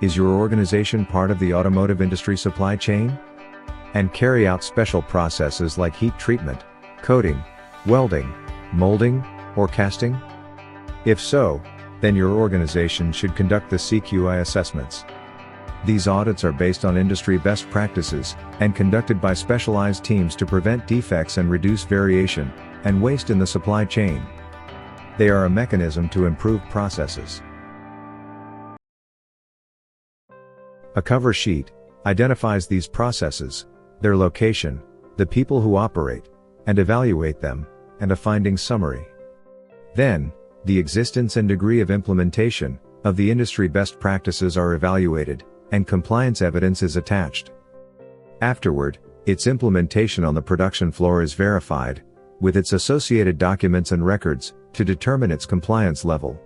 Is your organization part of the automotive industry supply chain? And carry out special processes like heat treatment, coating, welding, molding, or casting? If so, then your organization should conduct the CQI assessments. These audits are based on industry best practices, and conducted by specialized teams to prevent defects and reduce variation and waste in the supply chain. They are a mechanism to improve processes. A cover sheet identifies these processes, their location, the people who operate and evaluate them, and a findings summary. Then, the existence and degree of implementation of the industry best practices are evaluated, and compliance evidence is attached. Afterward, its implementation on the production floor is verified, with its associated documents and records, to determine its compliance level.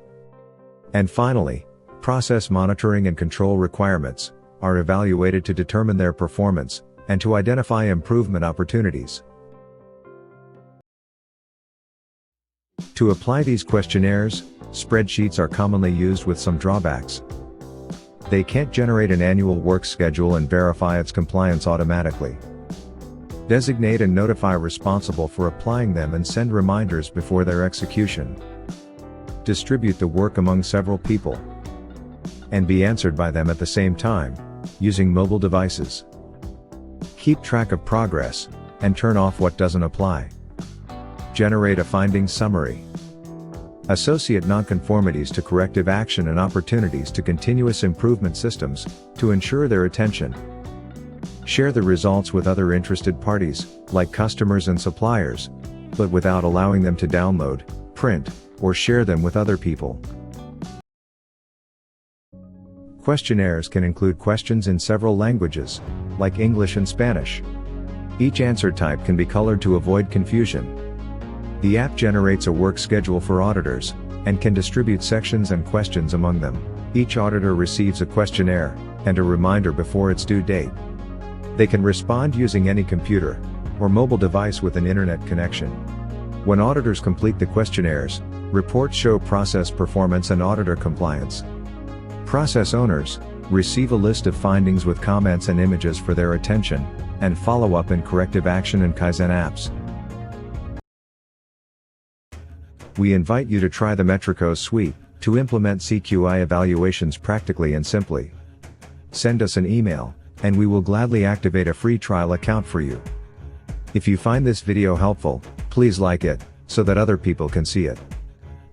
And finally, process monitoring and control requirements are evaluated to determine their performance, and to identify improvement opportunities. To apply these questionnaires, spreadsheets are commonly used with some drawbacks. They can't generate an annual work schedule and verify its compliance automatically. Designate and notify responsible for applying them and send reminders before their execution. Distribute the work among several people, and be answered by them at the same time, using mobile devices. Keep track of progress, and turn off what doesn't apply. Generate a findings summary. Associate nonconformities to corrective action and opportunities to continuous improvement systems, to ensure their attention. Share the results with other interested parties, like customers and suppliers, but without allowing them to download, print, or share them with other people. Questionnaires can include questions in several languages, like English and Spanish. Each answer type can be colored to avoid confusion. The app generates a work schedule for auditors, and can distribute sections and questions among them. Each auditor receives a questionnaire, and a reminder before its due date. They can respond using any computer, or mobile device with an internet connection. When auditors complete the questionnaires, reports show process performance and auditor compliance. Process owners receive a list of findings with comments and images for their attention, and follow up in corrective action and Kaizen apps. We invite you to try the Metrico suite to implement CQI evaluations practically and simply. Send us an email, and we will gladly activate a free trial account for you. If you find this video helpful, please like it, so that other people can see it.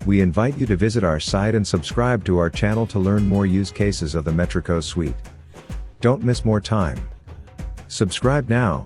We invite you to visit our site and subscribe to our channel to learn more use cases of the Metrico suite. Don't miss more time. Subscribe now.